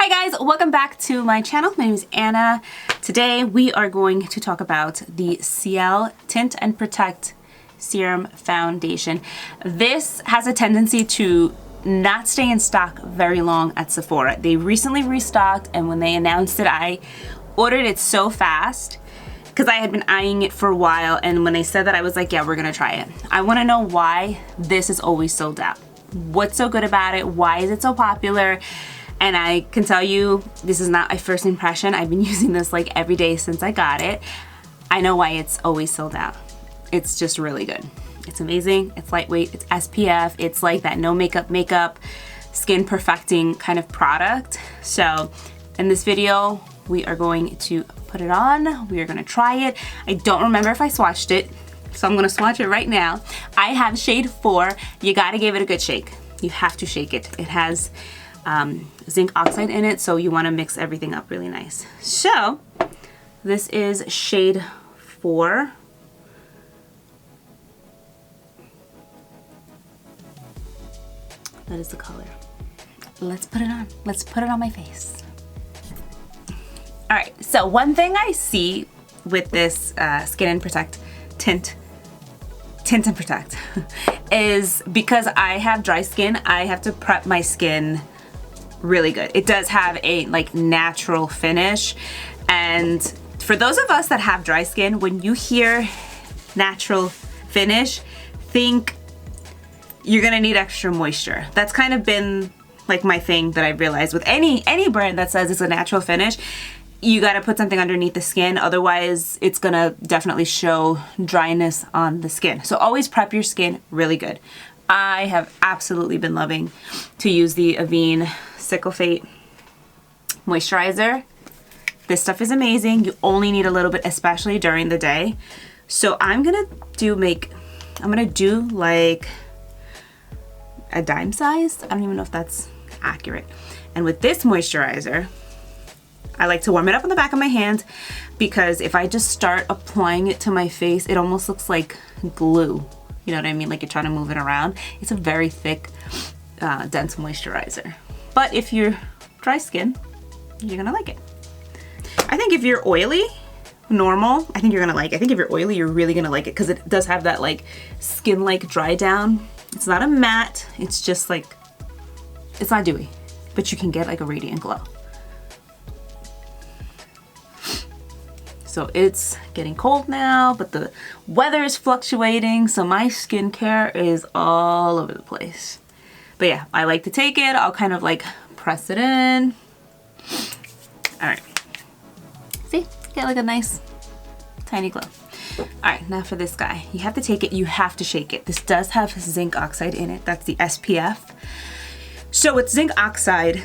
Hi guys, welcome back to my channel. My name is Anna. Today we are going to talk about the Ciele Tint and Protect Serum Foundation. This has a tendency to not stay in stock very long at Sephora. They recently restocked, and when they announced it, I ordered it so fast because I had been eyeing it for a while, and when they said that, I was like, yeah, we're gonna try it. I wanna know why this is always sold out. What's so good about it? Why is it so popular? And I can tell you, this is not my first impression. I've been using this like every day since I got it. I know why it's always sold out. It's just really good. It's amazing, it's lightweight, it's SPF, it's like that no makeup, skin perfecting kind of product. So in this video, we are going to put it on. We are gonna try it. I don't remember if I swatched it, so I'm gonna swatch it right now. I have shade 4. You gotta give it a good shake. You have to shake it. It has zinc oxide in it, so you want to mix everything up really nice. So this is shade 4. That is the color. Let's put it on. Let's put it on my face. All right, so one thing I see with this Skin and Protect Tint and Protect is because I have dry skin, I have to prep my skin really good. It does have a like natural finish, and for those of us that have dry skin, when you hear natural finish, think you're gonna need extra moisture. That's kind of been like my thing that I've realized with any brand that says it's a natural finish. You gotta put something underneath the skin, otherwise it's gonna definitely show dryness on the skin. So always prep your skin really good. I have absolutely been loving to use the Avene Cicle moisturizer. This stuff is amazing. You only need a little bit, especially during the day. So I'm gonna do like a dime size. I don't even know if that's accurate. And with this moisturizer, I like to warm it up on the back of my hand, because if I just start applying it to my face, it almost looks like glue. You know what I mean? Like you're trying to move it around. It's a very thick, dense moisturizer. But if you're dry skin, you're gonna like it. I think if you're oily, normal, I think you're gonna like it. I think if you're oily, you're really gonna like it, because it does have that like skin-like dry down. It's not a matte, it's just like, it's not dewy, but you can get like a radiant glow. So it's getting cold now, but the weather is fluctuating, so my skincare is all over the place. But yeah, I like to take it, I'll kind of like press it in. All right, see, get like a nice tiny glow. All right, now for this guy, you have to take it, you have to shake it. This does have zinc oxide in it, that's the SPF. So with zinc oxide,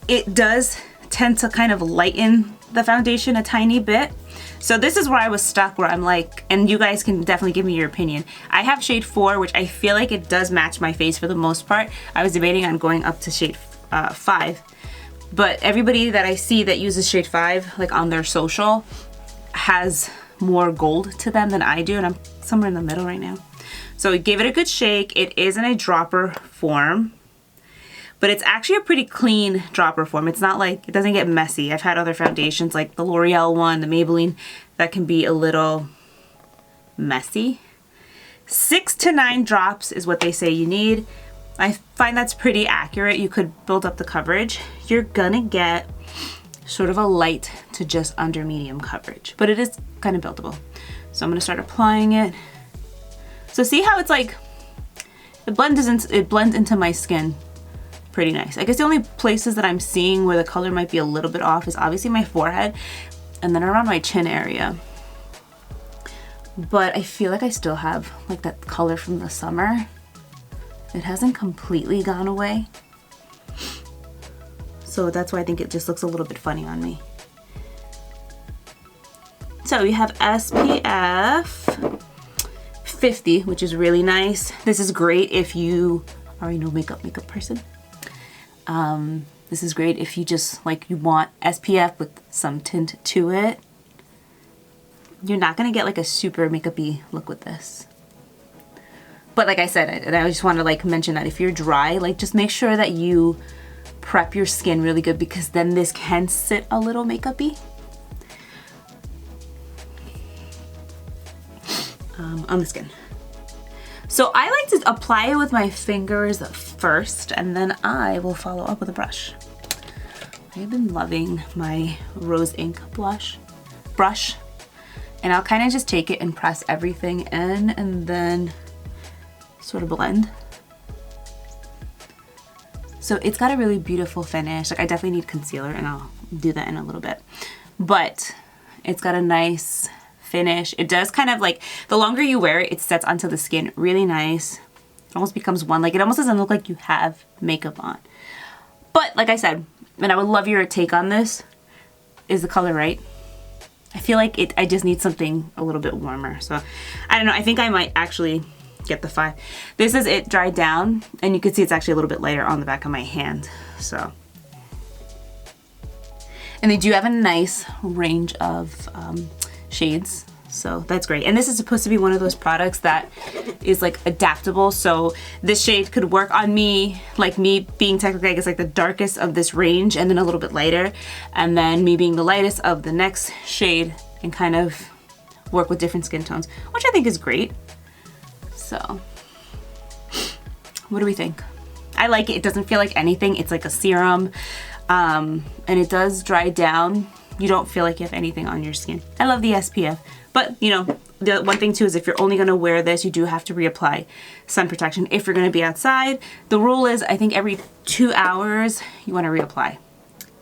it does tend to kind of lighten the foundation a tiny bit. So this is where I was stuck, where I'm like, and you guys can definitely give me your opinion. I have shade 4, which I feel like it does match my face for the most part. I was debating on going up to shade 5, but everybody that I see that uses shade 5, like on their social, has more gold to them than I do, and I'm somewhere in the middle right now. So we gave it a good shake. It is in a dropper form, but it's actually a pretty clean dropper form. It's not like, it doesn't get messy. I've had other foundations like the L'Oreal one, the Maybelline, that can be a little messy. 6 to 9 drops is what they say you need. I find that's pretty accurate. You could build up the coverage. You're gonna get sort of a light to just under medium coverage, but it is kind of buildable. So I'm gonna start applying it. So see how it's like, it blends into my skin pretty nice. I guess the only places that I'm seeing where the color might be a little bit off is obviously my forehead and then around my chin area. But I feel like I still have like that color from the summer. It hasn't completely gone away. So that's why I think it just looks a little bit funny on me. So you have SPF 50, which is really nice. This is great if you are a no makeup person. This is great if you just like, you want SPF with some tint to it. You're not gonna get like a super makeup-y look with this. But like I said, and I just want to like mention that if you're dry, like just make sure that you prep your skin really good, because then this can sit a little makeup-y. On the skin. So I like to apply it with my fingers first, and then I will follow up with a brush. I've been loving my rose ink brush, and I'll kind of just take it and press everything in and then sort of blend. So it's got a really beautiful finish. Like, I definitely need concealer, and I'll do that in a little bit, but it's got a nice finish. It does kind of, like, the longer you wear it, it sets onto the skin really nice. It almost becomes one. Like, it almost doesn't look like you have makeup on. But like I said, and I would love your take on this, is the color right? I feel like I just need something a little bit warmer. So I don't know, I think I might actually get the 5. This is it dried down, and you can see it's actually a little bit lighter on the back of my hand. So, and they do have a nice range of shades, so that's great. And this is supposed to be one of those products that is like adaptable, so this shade could work on me, like me being technically, I guess, like the darkest of this range, and then a little bit lighter, and then me being the lightest of the next shade, and kind of work with different skin tones, which I think is great. So what do we think? I like it. It doesn't feel like anything. It's like a serum, and it does dry down. You don't feel like you have anything on your skin. I love the SPF, but you know, the one thing too is if you're only gonna wear this, you do have to reapply sun protection. If you're gonna be outside, the rule is I think every 2 hours you wanna reapply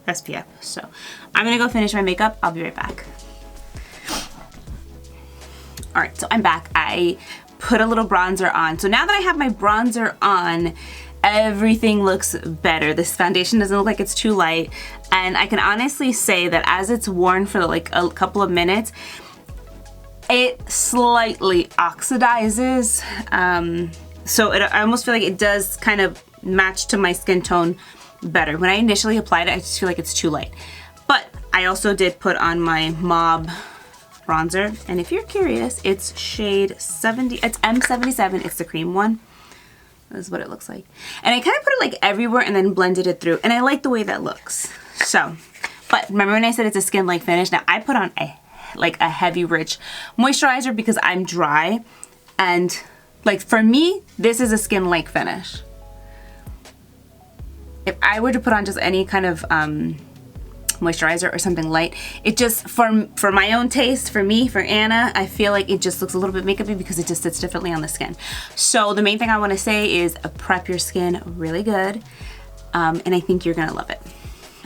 SPF. So I'm gonna go finish my makeup. I'll be right back. All right, so I'm back. I put a little bronzer on. So now that I have my bronzer on, everything looks better. This foundation doesn't look like it's too light, and I can honestly say that as it's worn for like a couple of minutes, it slightly oxidizes. So I almost feel like it does kind of match to my skin tone better. When I initially applied it, I just feel like it's too light. But I also did put on my Mob bronzer, and if you're curious, it's shade 70, it's M77, it's the cream one. This is what it looks like. And I kind of put it like everywhere and then blended it through, and I like the way that looks. So, but remember when I said it's a skin-like finish? Now I put on a heavy, rich moisturizer because I'm dry, and like for me, this is a skin-like finish. If I were to put on just any kind of moisturizer or something light, it just, for my own taste, for me, for Anna, I feel like it just looks a little bit makeup-y because it just sits differently on the skin. So the main thing I want to say is prep your skin really good, and I think you're gonna love it.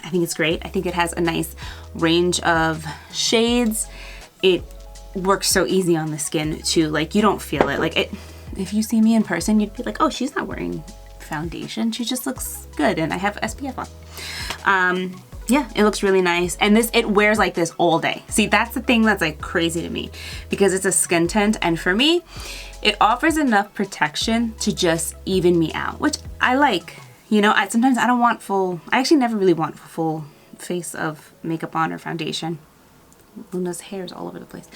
I think it's great. I think it has a nice range of shades. It works so easy on the skin too. Like, you don't feel it. Like, if you see me in person, you'd be like, oh, she's not wearing foundation. She just looks good, and I have SPF on. Yeah, it looks really nice, and it wears like this all day. See, that's the thing that's like crazy to me, because it's a skin tint, and for me, it offers enough protection to just even me out, which I like. You know, sometimes I don't want I actually never really want full face of makeup on or foundation. Luna's hair is all over the place.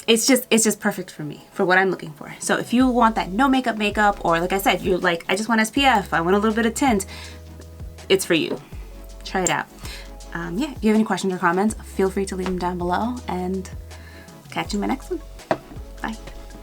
It's just perfect for me, for what I'm looking for. So if you want that no makeup, or like I said, you're like, I just want SPF, I want a little bit of tint, it's for you. Try it out. Yeah, if you have any questions or comments, feel free to leave them down below, and catch you in my next one. Bye.